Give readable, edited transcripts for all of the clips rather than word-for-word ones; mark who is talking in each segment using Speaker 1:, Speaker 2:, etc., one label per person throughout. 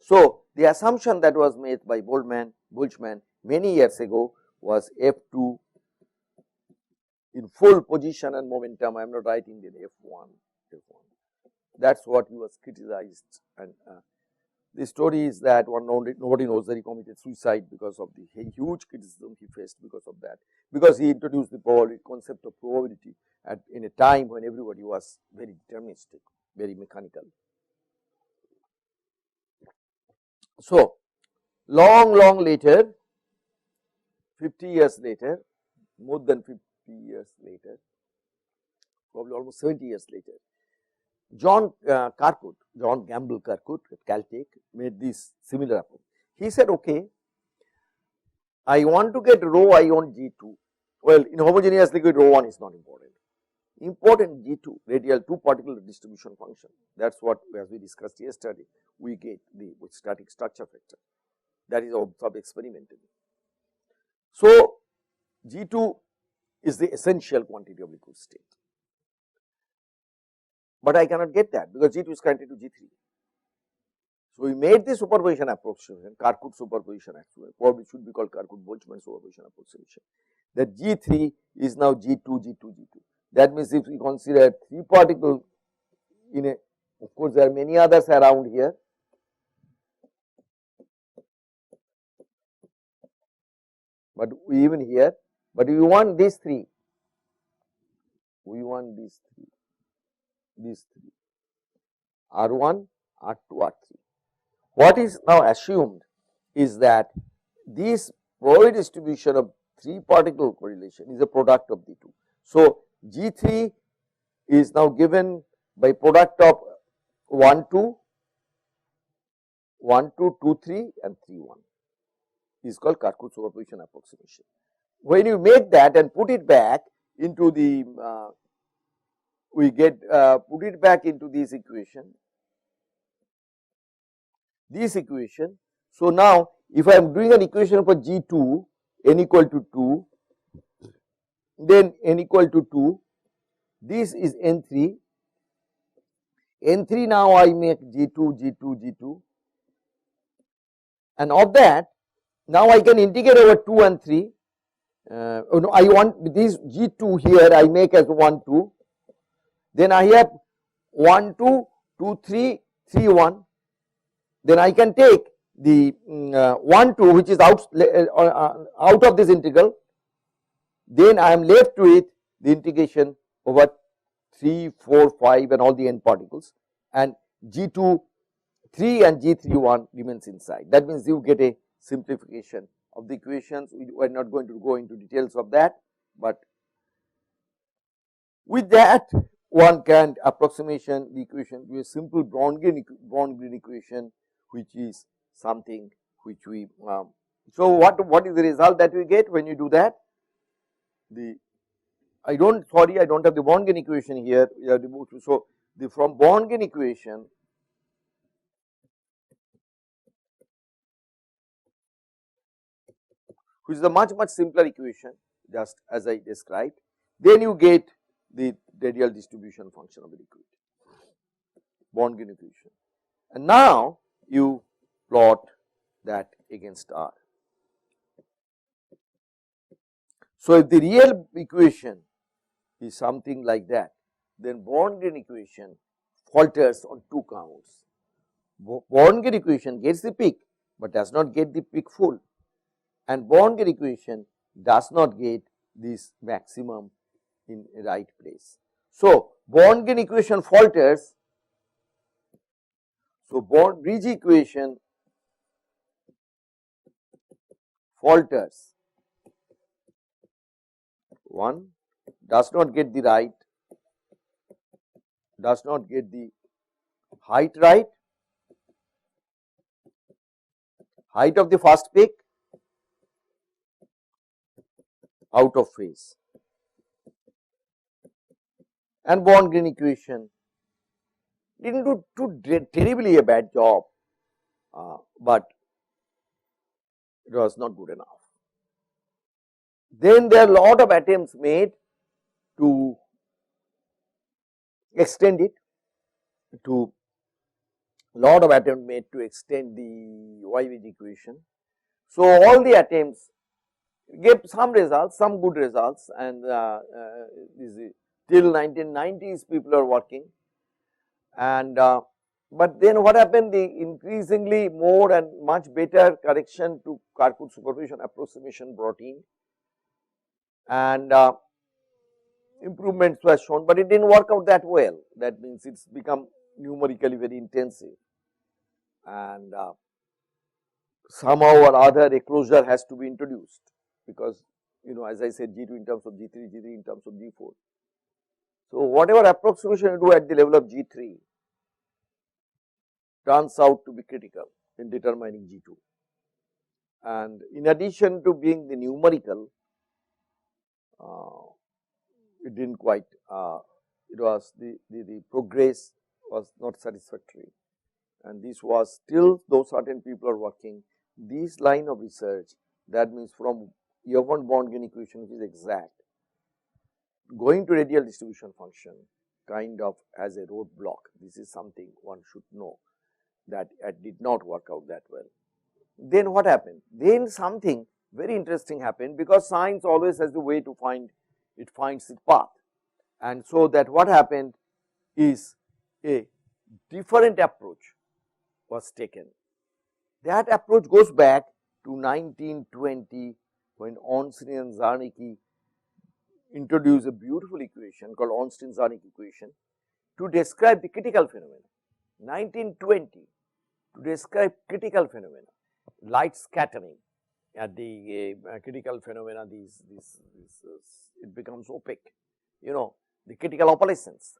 Speaker 1: So, the assumption that was made by Boltzmann many years ago was F2 in full position and momentum. I am not writing the F1. That is what he was criticized, and the story is that nobody knows that he committed suicide because of the huge criticism he faced because of that, because he introduced the concept of probability in a time when everybody was very deterministic, very mechanical. So, long later, 50 years later, more than 50 years later, probably almost 70 years later, John Gamble Kirkwood at Caltech made this similar approach. He said, okay, I want to get rho I on G2. Well, in homogeneous liquid, rho 1 is not important. Important G2, radial 2 particle distribution function. That is what, as we discussed yesterday, we get with static structure factor. That is observed experimentally. So, G2 is the essential quantity of liquid state. But I cannot get that because G2 is connected to G3. So, we made the superposition approximation, Kirkwood superposition actually, probably should be called Kirkwood-Boltzmann superposition approximation. That G3 is now G2, G2, G2. That means if we consider 3 particles in a, of course, there are many others around here. But even here, but we want these 3. We want these 3. R1, R2, R3. What is now assumed is that this probability distribution of 3 particle correlation is a product of the 2. So, G3 is now given by product of 1, 2, 1, 2, 2, 3 and 3, 1 is called Kirkwood superposition approximation. When you make that and put it back into the, put it back into this equation. So, now if I am doing an equation for G2, n equal to 2, then n equal to 2, this is N3, N3 now I make G2, G2, G2, and of that now I can integrate over 2 and 3, no, I want this G2 here I make as 1, 2, then I have 1, 2, 2, 3, 3, 1, then I can take the 1, 2 which is out of this integral, then I am left with the integration over 3, 4, 5 and all the n particles, and G2 3 and G3 1 remains inside. That means you get a simplification of the equations. We are not going to go into details of that, but with that one can approximation the equation to a simple Born-Green equation, which is something which we so what is the result that we get when you do that? I don't have the Born-Green equation here. So, from Born-Green equation, which is a much simpler equation, just as I described, then you get the radial distribution function of the liquid, Born-Green equation, and now you plot that against R. So, if the real equation is something like that, then Born-Green equation falters on 2 counts. Born-Green equation gets the peak, but does not get the peak full, and Born-Green equation does not get this maximum in a right place. So, Born-Green equation falters. So, Born-Bridge equation falters. 1, does not get the right, does not get the height right, height of the first peak, out of phase, and Born-Green equation didn't do too terribly a bad job, but it was not good enough. Then there are a lot of attempts made to extend it to lot of attempts made to extend the Weyer's equation. So, all the attempts gave some results, some good results, and till 1990s people are working, and but then what happened, the increasingly more and much better correction to Kirkwood superposition approximation brought in, and improvements were shown, but it did not work out that well. That means it has become numerically very intensive, and somehow or other a closure has to be introduced, because as I said, G2 in terms of G3, G3 in terms of G4. So, whatever approximation you do at the level of G3 turns out to be critical in determining G2, and in addition to being the numerical, it did not quite, it was the progress was not satisfactory, and this was still, though certain people are working this line of research, that means from F1 bond gain equation, which is exact, going to radial distribution function kind of has a roadblock. This is something one should know, that it did not work out that well. Then what happened? Then something very interesting happened, because science always has the way to find, it finds its path, and so that what happened is a different approach was taken. That approach goes back to 1920, when Ornstein-Zernike introduced a beautiful equation called Ornstein-Zernike equation to describe the critical phenomena. 1920, to describe critical phenomena, light scattering at the critical phenomena, it becomes opaque, the critical opalescence,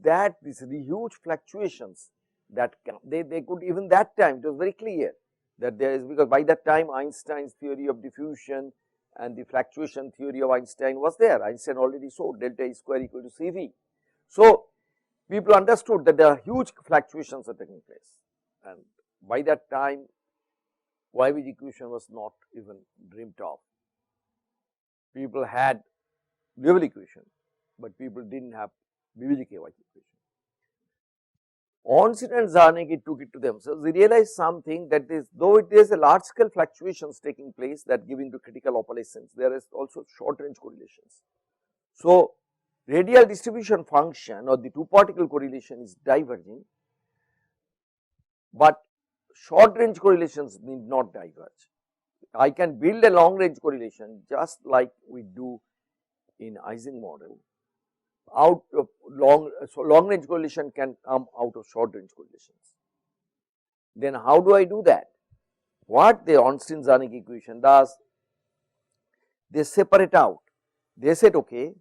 Speaker 1: that the huge fluctuations that they could, even that time it was very clear that there is, because by that time Einstein's theory of diffusion and the fluctuation theory of Einstein was there. Einstein already showed delta E square equal to CV. So, people understood that there are huge fluctuations are taking place, and by that time Weyer's equation was not even dreamt of. People had Weyer's equation, but people did not have BBGK Weyer's equation. Ornstein-Zernike took it to themselves. They realized something, that though there is a large scale fluctuations taking place that giving to critical opalescence, there is also short range correlations. So, radial distribution function or the two particle correlation is diverging, but short range correlations need not diverge. I can build a long range correlation just like we do in Ising model. Out of long range correlation can come out of short range correlations. Then how do I do that? What the Ornstein-Zernike equation does, they separate out. They said, okay,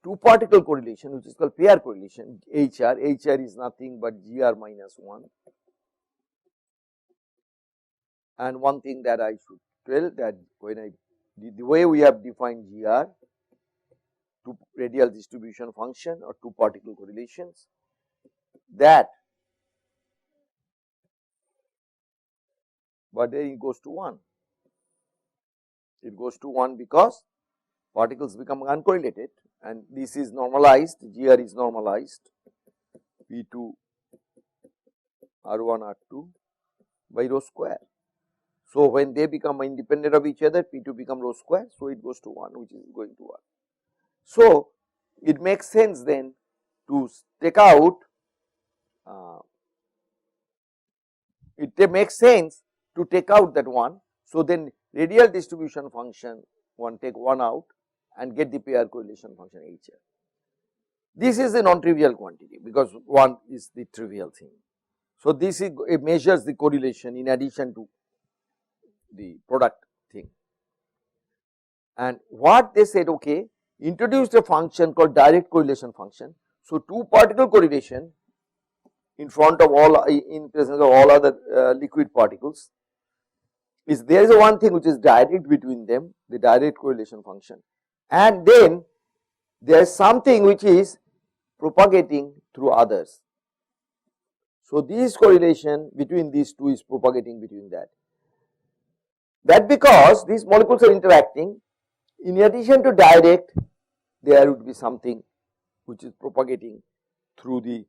Speaker 1: two particle correlation, which is called pair correlation, HR is nothing but GR minus 1. And one thing that I should tell, that when the way we have defined GR, two radial distribution function or two particle correlations, that, but then it goes to 1. It goes to 1 because particles become uncorrelated, and this is normalized, GR is normalized, P2 R1 R2 by rho square. So, when they become independent of each other, P2 become rho square, so it goes to 1, which is going to 1. So, it makes sense then to take out, that 1. So, then radial distribution function, one take 1 out and get the pair correlation function HR. This is a non-trivial quantity, because 1 is the trivial thing. So, this is, it measures the correlation in addition to the product thing. And what they said, okay, introduced a function called direct correlation function. So, two particle correlation in front of all, in presence of all other liquid particles, is there is a one thing which is direct between them, the direct correlation function, and then there is something which is propagating through others. So, this correlation between these two is propagating between that. That because these molecules are interacting, in addition to direct, there would be something which is propagating through the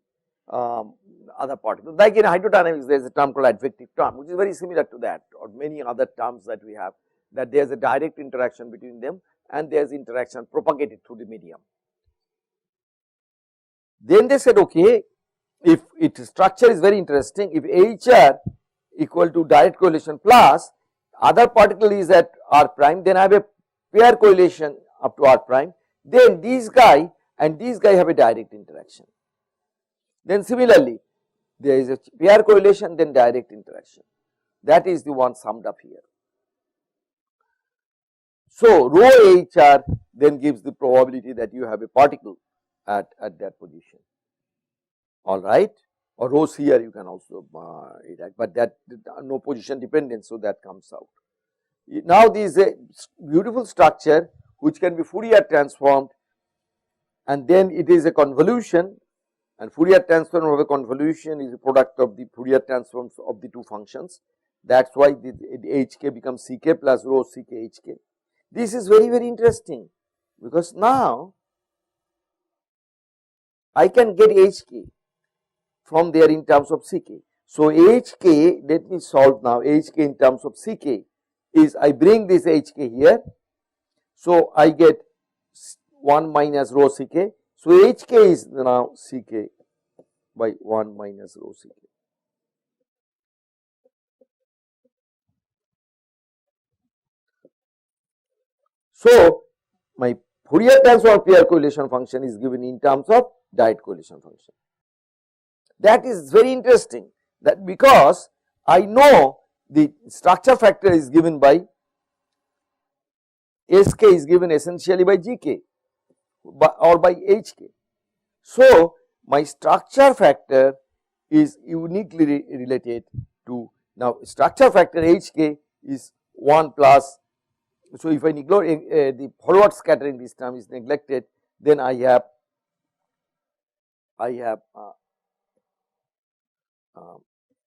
Speaker 1: other particles. Like in hydrodynamics, there is a term called advective term, which is very similar to that, or many other terms that we have, that there is a direct interaction between them and there is interaction propagated through the medium. Then they said, okay, if its structure is very interesting, if HR equal to direct correlation plus other particle is at r prime, then I have a pair correlation up to r prime, then these guy and these guy have a direct interaction. Then similarly, there is a pair correlation, then direct interaction. That is the one summed up here. So rho HR then gives the probability that you have a particle at that position, all right, or rho here you can also but that no position dependence, so that comes out. Now this is a beautiful structure which can be Fourier transformed, and then it is a convolution, and Fourier transform of a convolution is a product of the Fourier transforms of the two functions. That is why the HK becomes CK plus rho CK HK. This is very, very interesting, because now I can get HK from there in terms of CK. So HK, let me solve now, HK in terms of CK is, I bring this HK here, so I get 1 minus rho CK. So HK is now CK by 1 minus rho CK. So my Fourier transform pair correlation function is given in terms of direct correlation function. That is very interesting, that because I know the structure factor is given by SK is given essentially by GK or by HK. So my structure factor is uniquely related to, now structure factor HK is 1 plus. So if I neglect the forward scattering, this term is neglected, then I have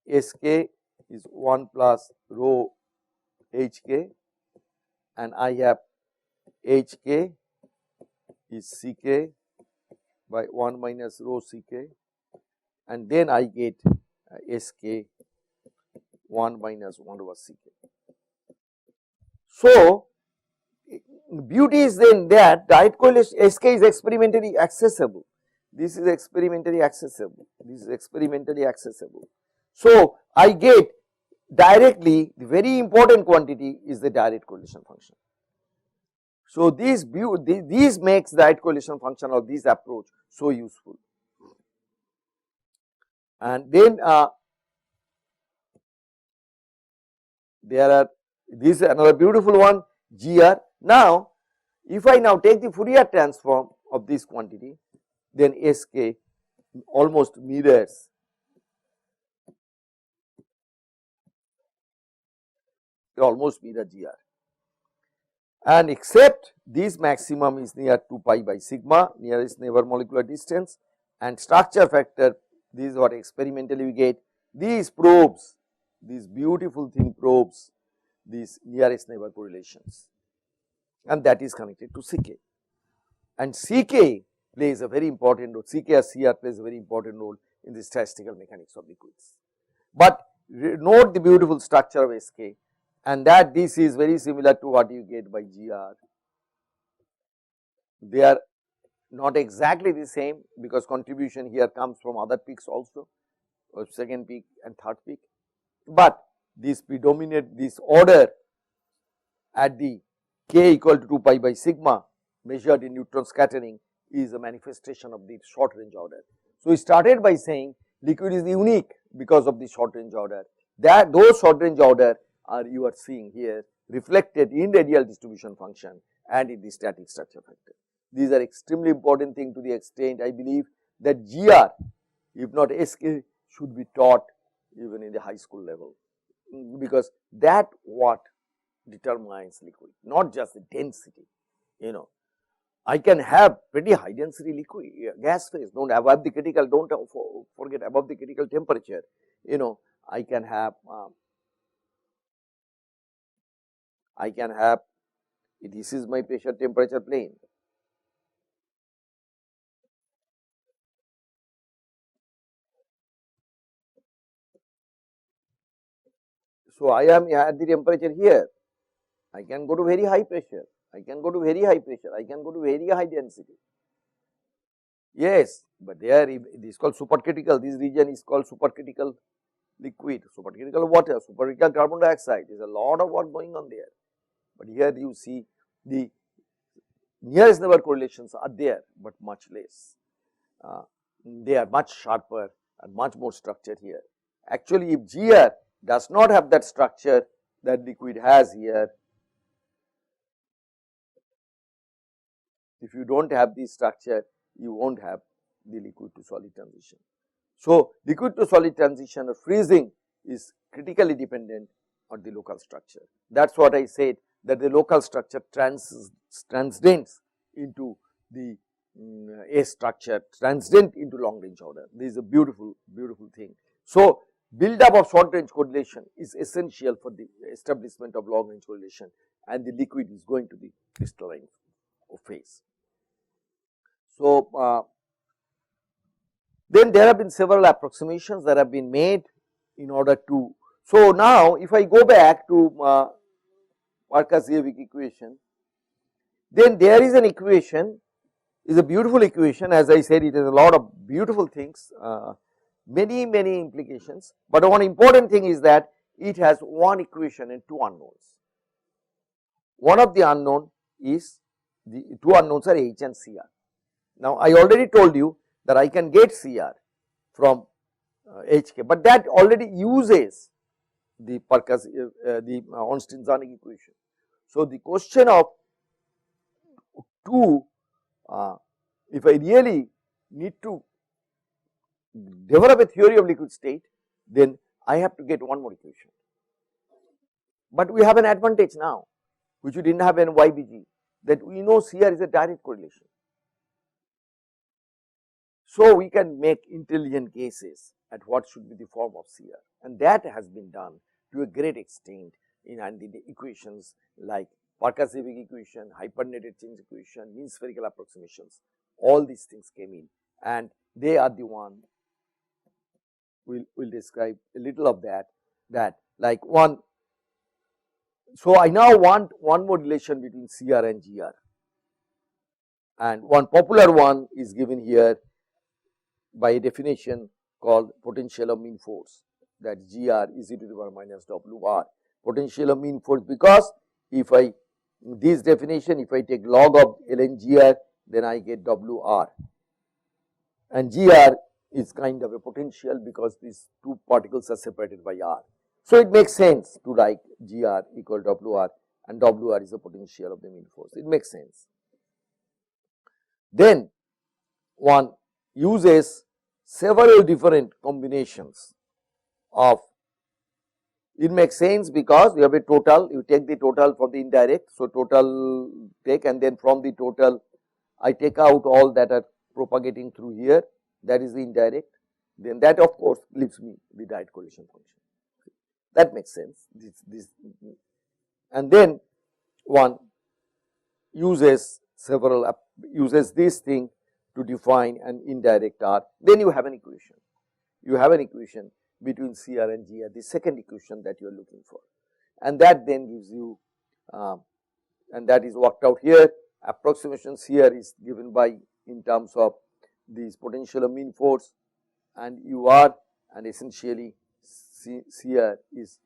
Speaker 1: SK is 1 plus rho HK, and I have HK is CK by 1 minus rho CK, and then I get SK 1 minus 1 over CK. So beauty is then that direct correlation SK is experimentally accessible. This is experimentally accessible. This is experimentally accessible. So I get directly, the very important quantity is the direct correlation function. So this makes direct correlation function of this approach so useful. And then this is another beautiful one, GR. Now if I now take the Fourier transform of this quantity, then SK almost mirrors GR, and except this maximum is near 2 pi by sigma, nearest neighbor molecular distance, and structure factor, this is what experimentally we get. These probes, these beautiful thing probes, these nearest neighbor correlations, and that is connected to CK, and CK plays a very important role. CK as CR plays a very important role in the statistical mechanics of liquids. But note the beautiful structure of SK, and that this is very similar to what you get by GR. They are not exactly the same, because contribution here comes from other peaks also, or second peak and third peak, but this predominate, this order at the k equal to 2 pi by sigma measured in neutron scattering is a manifestation of the short range order. So we started by saying liquid is unique because of the short range order, that those short range order are, you are seeing here, reflected in radial distribution function and in the static structure factor. These are extremely important thing, to the extent I believe that GR, if not SK, should be taught even in the high school level, because that what determines liquid, not just the density. You know, I can have pretty high density liquid, gas phase, don't above the critical, don't forget above the critical temperature. You know, I can have this is my pressure temperature plane. So, I am at the temperature here, I can go to very high pressure, I can go to very high pressure, I can go to very high density. Yes, but there it is called supercritical, this region is called supercritical liquid, supercritical water, supercritical carbon dioxide. There is a lot of work going on there, but here you see the nearest neighbor correlations are there, but much less. They are much sharper and much more structured here. Actually, if GR does not have that structure that liquid has here, if you do not have this structure, you will not have the liquid to solid transition. So, liquid to solid transition or freezing is critically dependent on the local structure. That is what I said, that the local structure transcends into the A structure, transcend into long range order. This is a beautiful, beautiful thing. So, build up of short range correlation is essential for the establishment of long range correlation, and the liquid is going to the crystalline phase. So, then there have been several approximations that have been made in order to. So, now if I go back to Markov-Ziewick equation, then there is an equation, is a beautiful equation. As I said, it has a lot of beautiful things, many implications, but one important thing is that it has one equation and two unknowns. One of the unknown is, the two unknowns are H and Cr. Now, I already told you that I can get Cr from Hk, but that already uses the Ornstein-Zernike equation. So, the question of two, if I really need to develop a theory of liquid state, then I have to get one more equation. But we have an advantage now, which we did not have in YBG, that we know Cr is a direct correlation. So, we can make intelligent guesses at what should be the form of Cr, and that has been done to a great extent in the equations like Markov-Ziewick equation, hyperneted change equation, mean spherical approximations. All these things came in, and they are the one we will describe a little of that like one. So, I now want one more relation between Cr and Gr, and one popular one is given here by a definition called potential of mean force, that Gr is e to the power minus Wr, potential of mean force, because if I this definition, if I take log of ln Gr, then I get Wr, and Gr is kind of a potential because these two particles are separated by r. So, it makes sense to write Gr equal Wr, and Wr is the potential of the mean force, it makes sense. Then one uses several different combinations of, it makes sense because you have a total, you take the total from the indirect. So, total take, and then from the total I take out all that are propagating through here, that is the indirect, then that of course gives me the direct correlation function. That makes sense. And then one uses this thing to define an indirect R, then you have an equation. You have an equation between Cr and Gr, the second equation that you are looking for, and that then gives you, and that is worked out here. Approximation Cr is given by in terms of this potential of mean force, and Ur, and essentially Cr is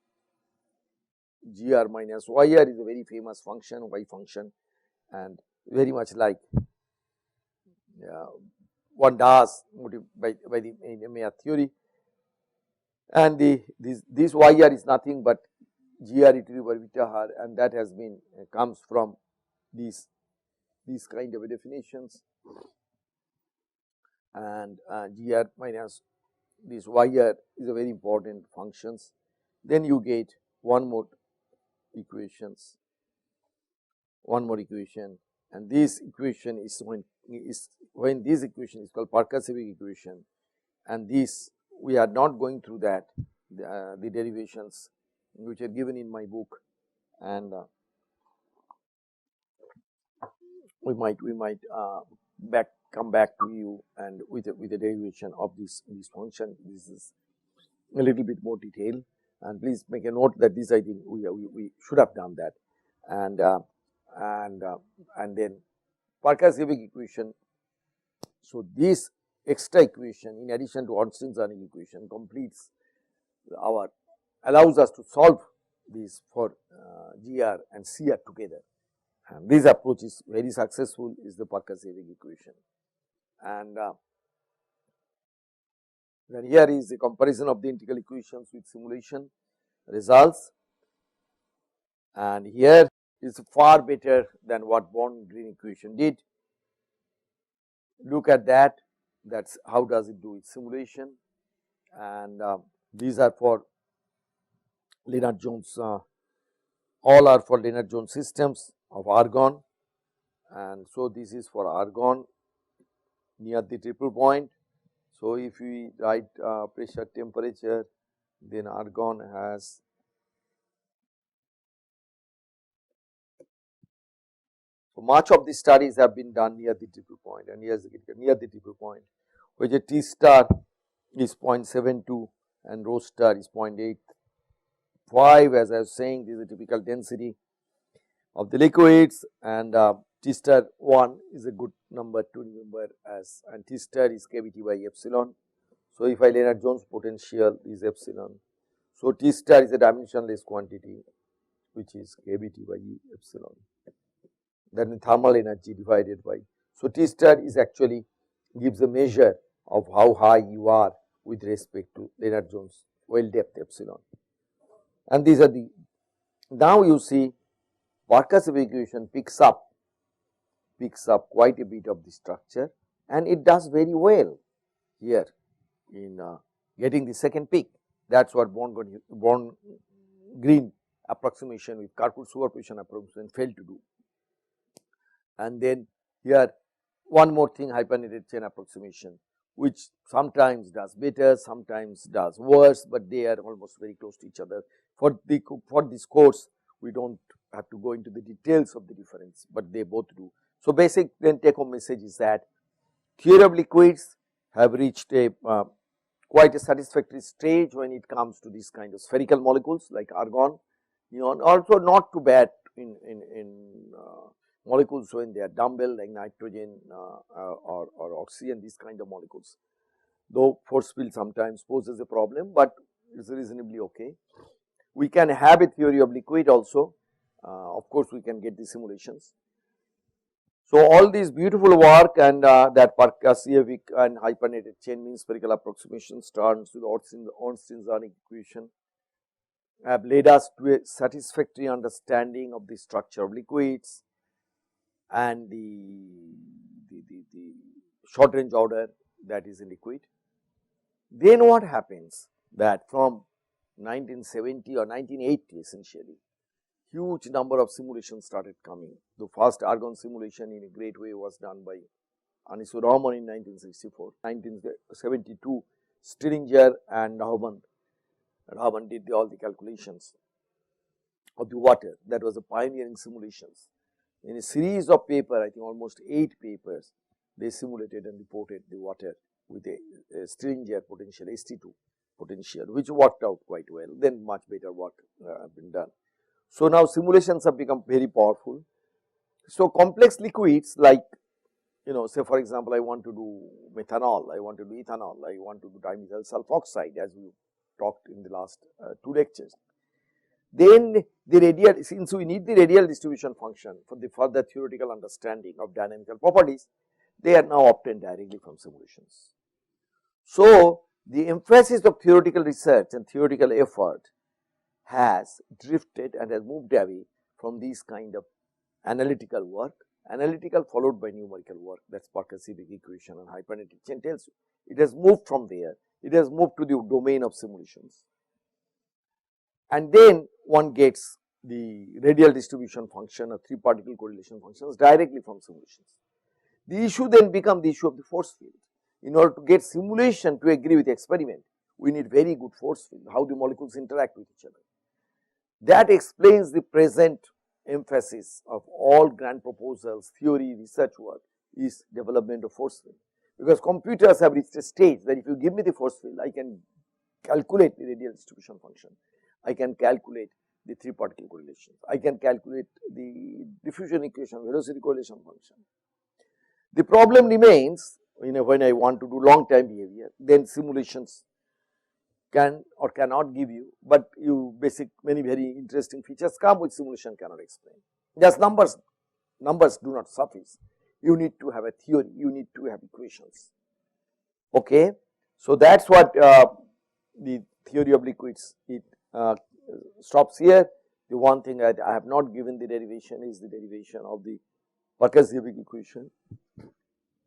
Speaker 1: Gr minus Yr is a very famous function, Y function, and very much like one does by the Mayer theory, and this Yr is nothing but Gr e to the power beta r, and that has been comes from these kind of definitions, and Gr minus this Yr is a very important functions. Then you get one more equation, and this equation is when this equation is called Markov-Ziewick equation, and this we are not going through that, the derivations which are given in my book, and we might come back to you and with a derivation of this function. This is a little bit more detail. and please make a note that this I think we should have done that, and then Parker-Seebeck equation. So this extra equation in addition to Ornstein-Zernike equation completes allows us to solve these for GR and CR together, and this approach is very successful, is the Parker-Seebeck equation. And then here is the comparison of the integral equations with simulation results, and here is far better than what Born-Green equation did. Look at that, that's how does it do with simulation, and these are for Lennard-Jones, all are for Lennard-Jones systems of argon, and so this is for argon near the triple point. So if we write pressure, temperature, then argon has so much of the studies have been done near the triple point, and here is near the triple point, where the T star is 0.72 and rho star is 0.85. As I was saying, this is a typical density of the liquids, and T star 1 is a good number to remember as, and T star is kVT by epsilon. So if I Lennard-Jones potential is epsilon, so T star is a dimensionless quantity which is kVT by epsilon, that means thermal energy divided by. So T star is actually gives a measure of how high you are with respect to Lennard-Jones well depth epsilon, and these are the, now you see Parker-Seebeck equation picks up quite a bit of the structure, and it does very well here in getting the second peak. That is what Born-Green approximation with Kirkwood superposition approximation failed to do. And then here one more thing, hyperneted chain approximation, which sometimes does better, sometimes does worse, but they are almost very close to each other. For this course, we do not have to go into the details of the difference, but they both do. So basic then take home message is that theory of liquids have reached a quite a satisfactory stage when it comes to these kind of spherical molecules like argon, neon, also not too bad in molecules when they are dumbbell like nitrogen or oxygen, these kind of molecules. Though force field sometimes poses a problem, but it is reasonably okay. We can have a theory of liquid also, of course we can get the simulations. So all these beautiful work and that Parker-Seebeck and hyperneted chain mean spherical approximations turns to the Ornstein-Zernike equation have led us to a satisfactory understanding of the structure of liquids and the short range order that is in liquid. Then what happens that from 1970 or 1980 essentially, huge number of simulations started coming. The first argon simulation in a great way was done by Anisu Rahman in 1964. 1972, Stillinger and Rahman did all the calculations of the water. That was a pioneering simulations. In a series of paper, I think almost 8 papers, they simulated and reported the water with a Stillinger potential, ST2 potential, which worked out quite well. Then much better work have been done. So now simulations have become very powerful. So complex liquids like, say for example, I want to do methanol, I want to do ethanol, I want to do dimethyl sulfoxide as we talked in the last 2 lectures. Then the radial, since we need the radial distribution function for the further theoretical understanding of dynamical properties, they are now obtained directly from simulations. So the emphasis of theoretical research and theoretical effort has drifted and has moved away from these kind of analytical work, analytical followed by numerical work, that is Parker-Seebeck equation and hyperneted chain tells you. It has moved from there, it has moved to the domain of simulations, and then one gets the radial distribution function or 3 particle correlation functions directly from simulations. The issue then becomes the issue of the force field. In order to get simulation to agree with experiment, we need very good force field, how the molecules interact with each other. That explains the present emphasis of all grand proposals, theory, research work is development of force field, because computers have reached a stage that if you give me the force field, I can calculate the radial distribution function. I can calculate the 3 particle correlations, I can calculate the diffusion equation, velocity correlation function. The problem remains, when I want to do long time behavior, then simulations can or cannot give you, but many very interesting features come which simulation cannot explain. Just numbers do not suffice. You need to have a theory, you need to have equations. Okay, so that's what the theory of liquids, it stops here. The one thing that I have not given the derivation is the derivation of the Parkhas-Leibig equation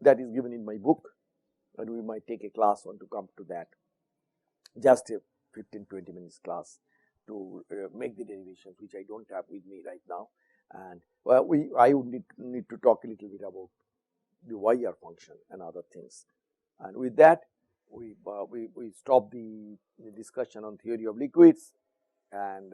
Speaker 1: that is given in my book, and we might take a class on to come to that, just a 15-20 minutes class to make the derivations, which I don't have with me right now. And I would need to talk a little bit about the YR function and other things. And with that, we stop the discussion on theory of liquids, and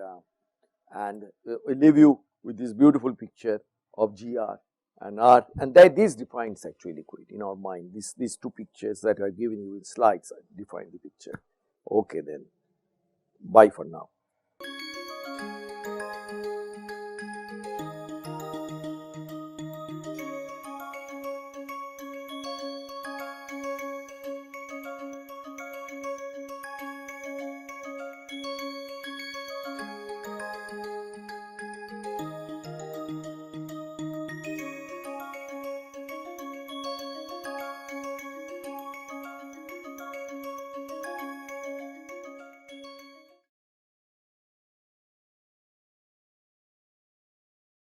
Speaker 1: we leave you with this beautiful picture of GR and R, and that this defines actually liquid in our mind. These 2 pictures that I have given you in slides define the picture. Okay, then, bye for now.